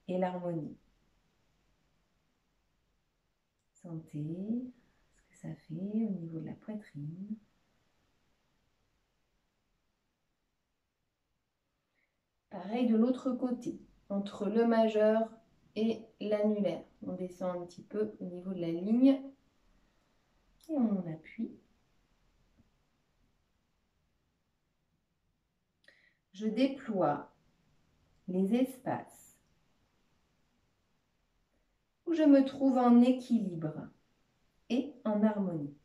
et l'harmonie. Sentez ce que ça fait au niveau de la poitrine. Pareil de l'autre côté, entre le majeur et l'annulaire. On descend un petit peu au niveau de la ligne et on appuie. Je déploie les espaces où je me trouve en équilibre et en harmonie.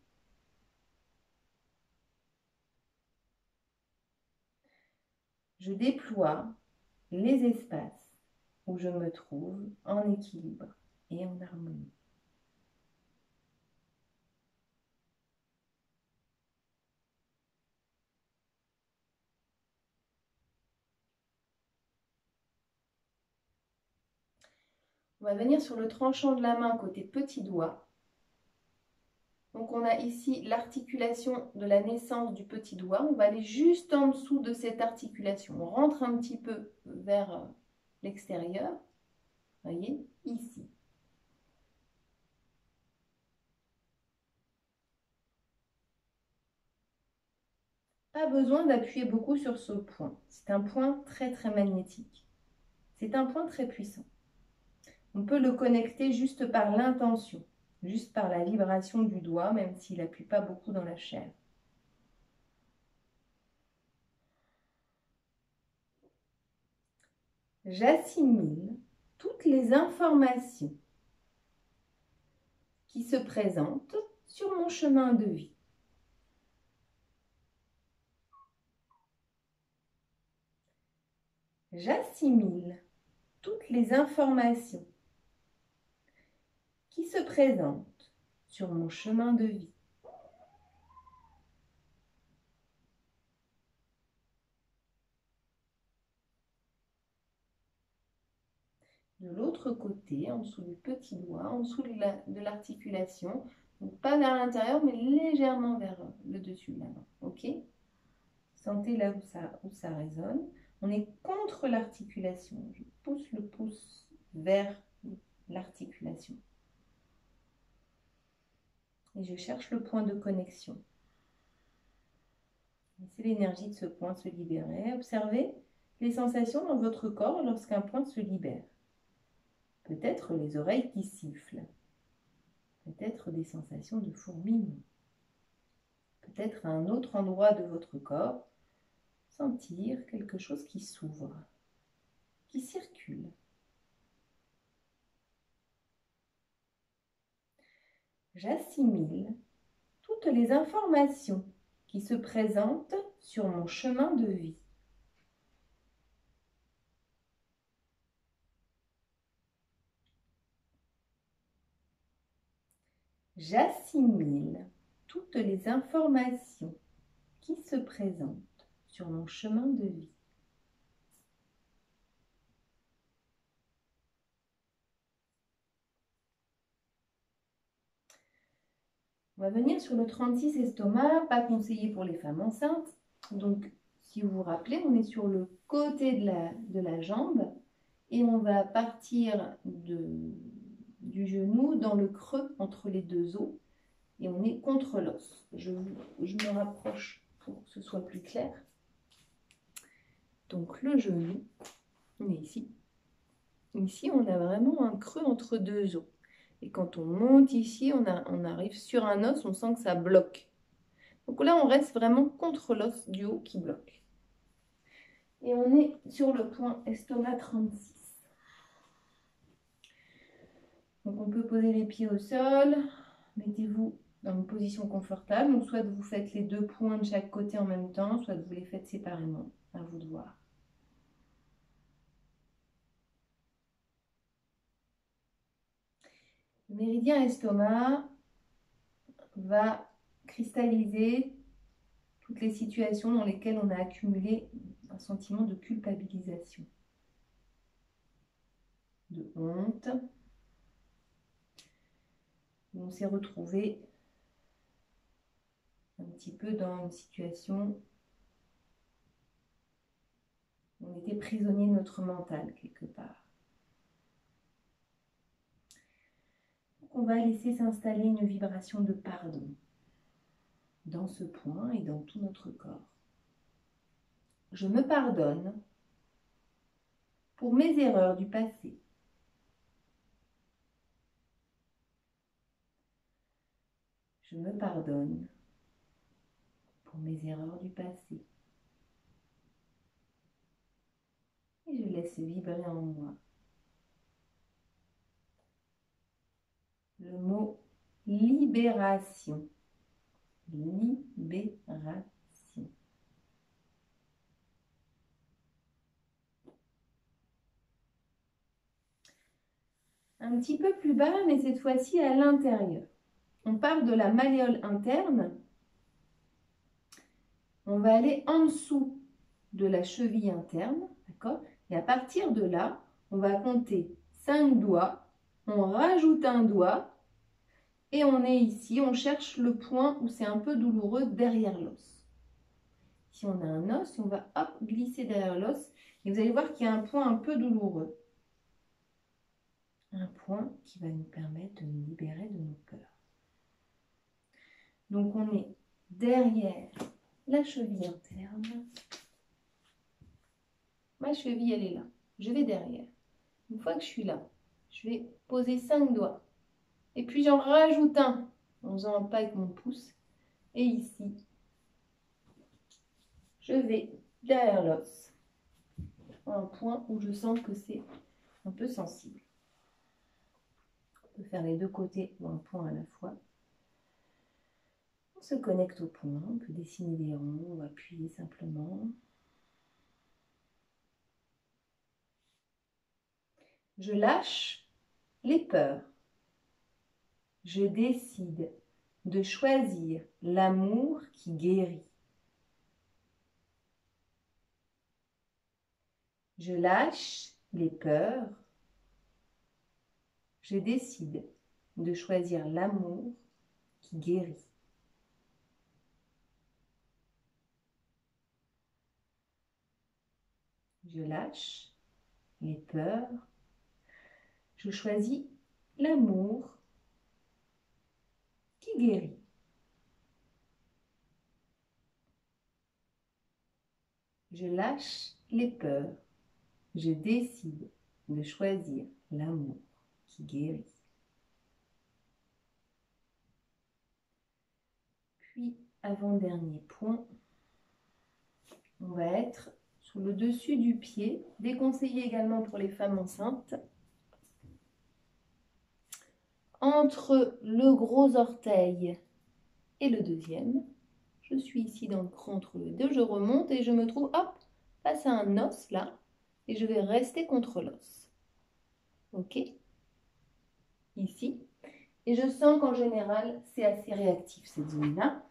Je déploie les espaces où je me trouve en équilibre et en harmonie. On va venir sur le tranchant de la main côté petit doigt. Donc on a ici l'articulation de la naissance du petit doigt. On va aller juste en dessous de cette articulation. On rentre un petit peu vers l'extérieur. Vous voyez, ici. Pas besoin d'appuyer beaucoup sur ce point. C'est un point très très magnétique. C'est un point très puissant. On peut le connecter juste par l'intention, juste par la vibration du doigt, même s'il n'appuie pas beaucoup dans la chair. J'assimile toutes les informations qui se présentent sur mon chemin de vie. J'assimile toutes les informations qui se présentent sur mon chemin de vie. De l'autre côté, en dessous du petit doigt, en dessous de l'articulation, donc pas vers l'intérieur, mais légèrement vers le dessus de la main. Ok? Sentez là où ça résonne. On est contre l'articulation. Je pousse le pouce vers l'articulation. Et je cherche le point de connexion. Laissez l'énergie de ce point se libérer. Observez les sensations dans votre corps lorsqu'un point se libère. Peut-être les oreilles qui sifflent. Peut-être des sensations de fourmillement. Peut-être à un autre endroit de votre corps, sentir quelque chose qui s'ouvre, qui circule. J'assimile toutes les informations qui se présentent sur mon chemin de vie. J'assimile toutes les informations qui se présentent sur mon chemin de vie. On va venir sur le 36 estomac, pas conseillé pour les femmes enceintes. Donc, Si vous vous rappelez, on est sur le côté de la jambe et on va partir du genou dans le creux entre les deux os et on est contre l'os. Je me rapproche pour que ce soit plus clair. Donc le genou, on est ici. Ici, on a vraiment un creux entre deux os. Et quand on monte ici, on arrive sur un os, on sent que ça bloque. Donc là, on reste vraiment contre l'os du haut qui bloque. Et on est sur le point estomac 36. Donc on peut poser les pieds au sol. Mettez-vous dans une position confortable. Donc soit vous faites les deux points de chaque côté en même temps, soit vous les faites séparément. À vous de voir. Le méridien estomac va cristalliser toutes les situations dans lesquelles on a accumulé un sentiment de culpabilisation, de honte, où on s'est retrouvé un petit peu dans une situation où on était prisonnier de notre mental quelque part. Donc on va laisser s'installer une vibration de pardon dans ce point et dans tout notre corps. Je me pardonne pour mes erreurs du passé. Je me pardonne pour mes erreurs du passé. Et je laisse vibrer en moi le mot libération. Libération. Un petit peu plus bas, mais cette fois-ci à l'intérieur. On part de la malléole interne. On va aller en dessous de la cheville interne, d'accord? Et à partir de là, on va compter 5 doigts. On rajoute un doigt. Et on est ici, on cherche le point où c'est un peu douloureux derrière l'os. Si on a un os, on va hop, glisser derrière l'os. Et vous allez voir qu'il y a un point un peu douloureux. Un point qui va nous permettre de nous libérer de nos peurs. Donc on est derrière la cheville interne. Ma cheville, elle est là. Je vais derrière. Une fois que je suis là, je vais poser 5 doigts. Et puis j'en rajoute un en faisant un pas avec mon pouce. Et ici, je vais derrière l'os. Un point où je sens que c'est un peu sensible. On peut faire les deux côtés ou un point à la fois. On se connecte au point, on peut dessiner des ronds, on va appuyer simplement. Je lâche les peurs. Je décide de choisir l'amour qui guérit. Je lâche les peurs. Je décide de choisir l'amour qui guérit. Je lâche les peurs. Je choisis l'amour qui guérit. Je lâche les peurs. Je décide de choisir l'amour qui guérit. Puis, avant-dernier point, on va être sur le dessus du pied, déconseillé également pour les femmes enceintes. Entre le gros orteil et le deuxième, je suis ici dans le creux entre les deux, je remonte et je me trouve, hop, face à un os là, et je vais rester contre l'os. Ok? Ici. Et je sens qu'en général, c'est assez réactif cette zone-là.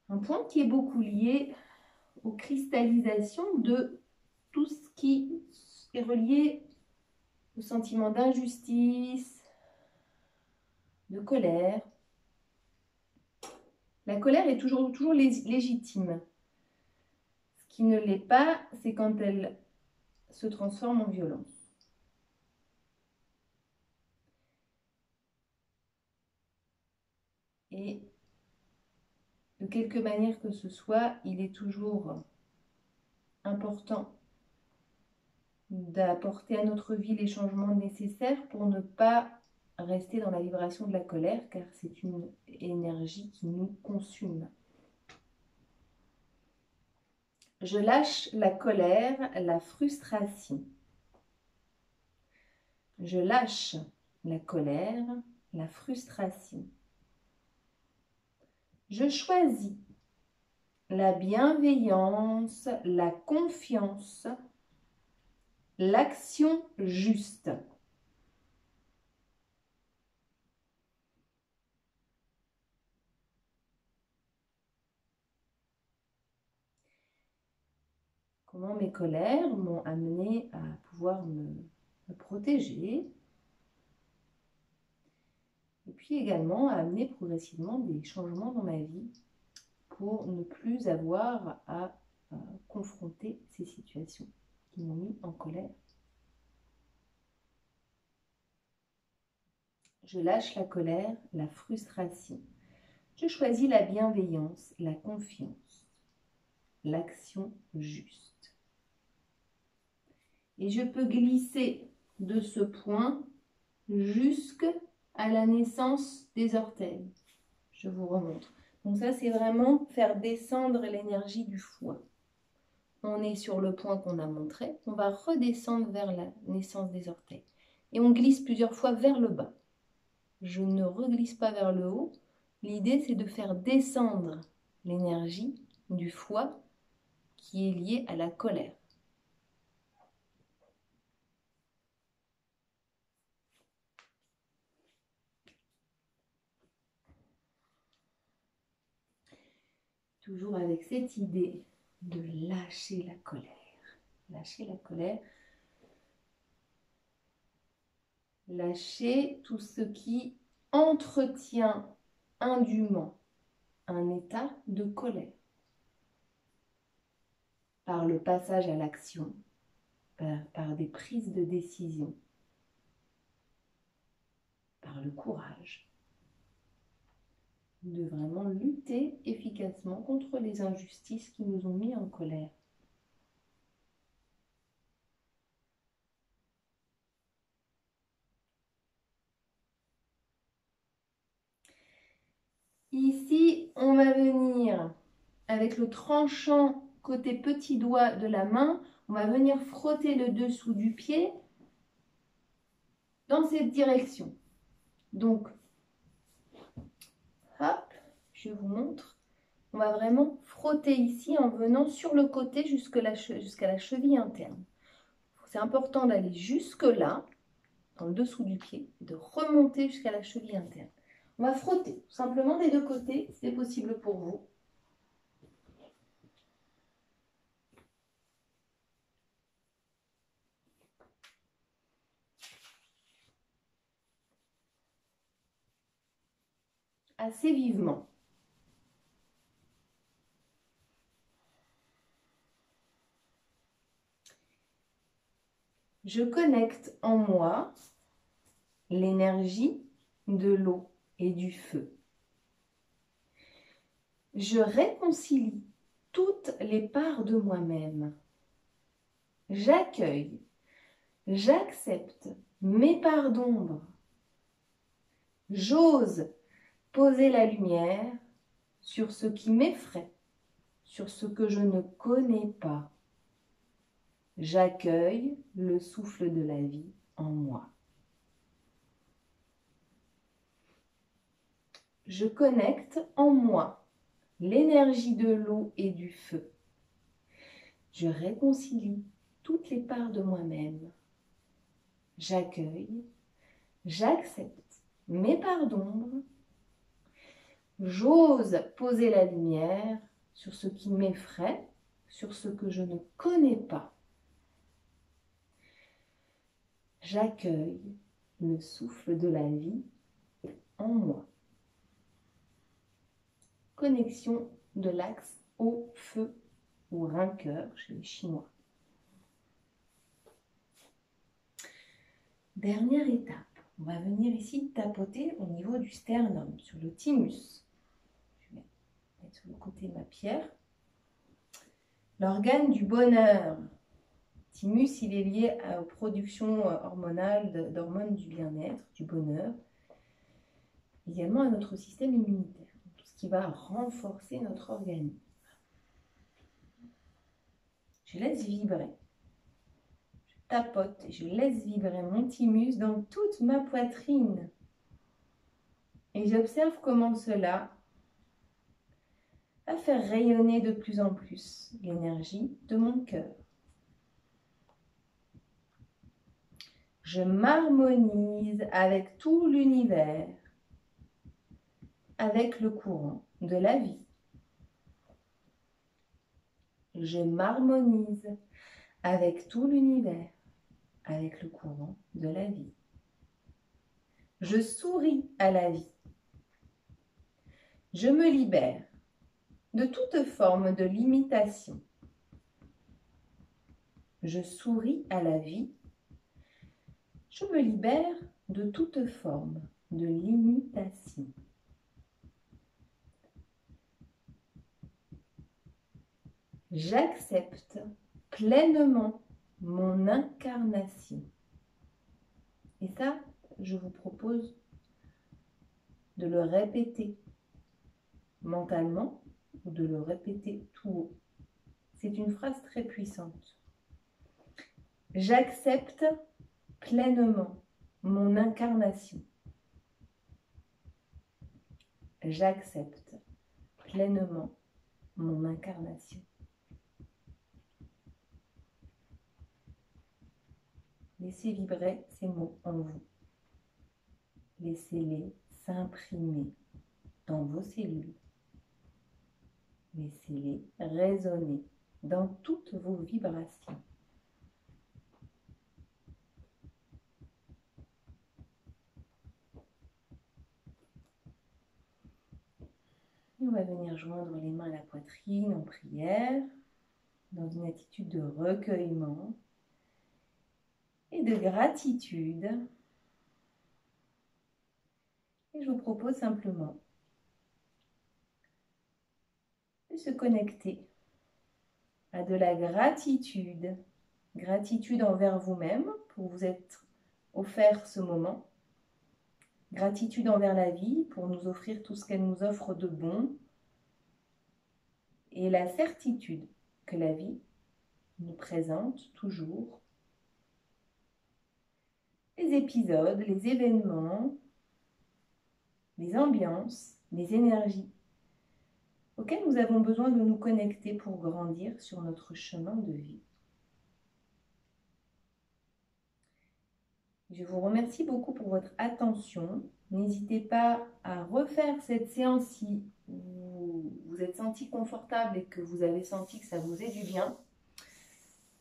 Un point qui est beaucoup lié aux cristallisations de tout ce qui est relié au sentiment d'injustice, de colère, La colère est toujours légitime. Ce qui ne l'est pas, c'est quand elle se transforme en violence. Et de quelque manière que ce soit, il est toujours important d'apporter à notre vie les changements nécessaires pour ne pas rester dans la vibration de la colère, car c'est une énergie qui nous consume. Je lâche la colère, la frustration. Je lâche la colère, la frustration. Je choisis la bienveillance, la confiance, l'action juste. Comment mes colères m'ont amené à pouvoir me protéger, et puis également à amener progressivement des changements dans ma vie pour ne plus avoir à confronter ces situations qui m'ont mis en colère. Je lâche la colère, la frustration. Je choisis la bienveillance, la confiance, l'action juste. Et je peux glisser de ce point jusqu'à la naissance des orteils. Je vous remontre. Donc ça, c'est vraiment faire descendre l'énergie du foie. On est sur le point qu'on a montré. On va redescendre vers la naissance des orteils. Et on glisse plusieurs fois vers le bas. Je ne reglisse pas vers le haut. L'idée, c'est de faire descendre l'énergie du foie qui est liée à la colère. Toujours avec cette idée de lâcher la colère. Lâcher la colère. Lâcher tout ce qui entretient indûment un état de colère. Par le passage à l'action, par des prises de décision, par le courage, de vraiment lutter efficacement contre les injustices qui nous ont mis en colère. Ici, on va venir avec le tranchant côté petit doigt de la main, on va venir frotter le dessous du pied dans cette direction. Donc, hop, je vous montre. On va vraiment frotter ici en venant sur le côté jusqu'à la cheville interne. C'est important d'aller jusque là, dans le dessous du pied, et de remonter jusqu'à la cheville interne. On va frotter tout simplement des deux côtés, si c'est possible pour vous. Assez vivement. Je connecte en moi l'énergie de l'eau et du feu. Je réconcilie toutes les parts de moi-même. J'accueille, j'accepte mes parts d'ombre. J'ose poser la lumière sur ce qui m'effraie, sur ce que je ne connais pas. J'accueille le souffle de la vie en moi. Je connecte en moi l'énergie de l'eau et du feu. Je réconcilie toutes les parts de moi-même. J'accueille, j'accepte mes parts d'ombre. J'ose poser la lumière sur ce qui m'effraie, sur ce que je ne connais pas. J'accueille le souffle de la vie en moi. connexion de l'axe au feu ou rein-cœur chez les Chinois. Dernière étape, on va venir ici tapoter au niveau du sternum, sur le thymus. Je vais mettre sur le côté de ma pierre. L'organe du bonheur. Thymus, il est lié aux productions hormonales, d'hormones du bien-être, du bonheur. Également à notre système immunitaire, tout ce qui va renforcer notre organisme. Je laisse vibrer. Je tapote et je laisse vibrer mon thymus dans toute ma poitrine. Et j'observe comment cela va faire rayonner de plus en plus l'énergie de mon cœur. Je m'harmonise avec tout l'univers, avec le courant de la vie. Je m'harmonise avec tout l'univers, avec le courant de la vie. Je souris à la vie. Je me libère de toute forme de limitation. Je souris à la vie. Je me libère de toute forme de limitation. J'accepte pleinement mon incarnation. Et ça, je vous propose de le répéter mentalement ou de le répéter tout haut. C'est une phrase très puissante. J'accepte pleinement mon incarnation. J'accepte pleinement mon incarnation. Laissez vibrer ces mots en vous. Laissez-les s'imprimer dans vos cellules. Laissez-les résonner dans toutes vos vibrations. Et on va venir joindre les mains à la poitrine en prière, dans une attitude de recueillement et de gratitude. Et je vous propose simplement de se connecter à de la gratitude. Gratitude envers vous-même pour vous être offert ce moment. Gratitude envers la vie pour nous offrir tout ce qu'elle nous offre de bon. Et la certitude que la vie nous présente toujours les épisodes, les événements, les ambiances, les énergies auxquelles nous avons besoin de nous connecter pour grandir sur notre chemin de vie. Je vous remercie beaucoup pour votre attention. N'hésitez pas à refaire cette séance si vous vous êtes senti confortable et que vous avez senti que ça vous faisait du bien.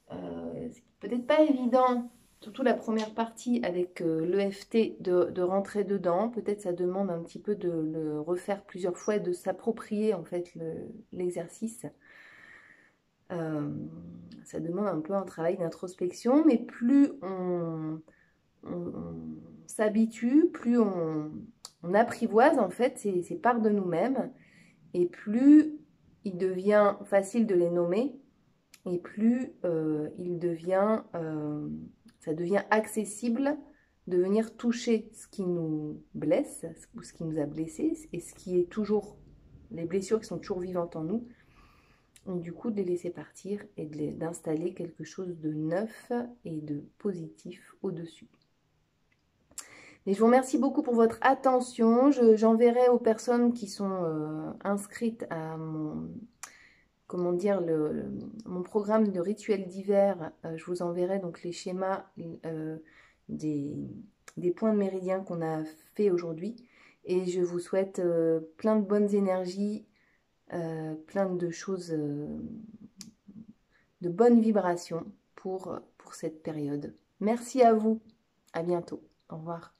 C'est peut-être pas évident, surtout la première partie avec l'EFT, de rentrer dedans. Peut-être ça demande un petit peu de le refaire plusieurs fois et de s'approprier en fait l'exercice. Ça demande un peu un travail d'introspection, mais plus on s'habitue, plus on apprivoise en fait ces parts de nous-mêmes, et plus il devient facile de les nommer, et plus ça devient accessible de venir toucher ce qui nous blesse, ou ce qui nous a blessés, et ce qui est toujours, les blessures qui sont toujours vivantes en nous, et du coup de les laisser partir et d'installer quelque chose de neuf et de positif au-dessus. Et je vous remercie beaucoup pour votre attention. J'enverrai aux personnes qui sont inscrites à mon, comment dire, mon programme de rituels d'hiver. Je vous enverrai donc les schémas des points de méridien qu'on a fait aujourd'hui. Et je vous souhaite plein de bonnes énergies, plein de choses, de bonnes vibrations pour cette période. Merci à vous. À bientôt. Au revoir.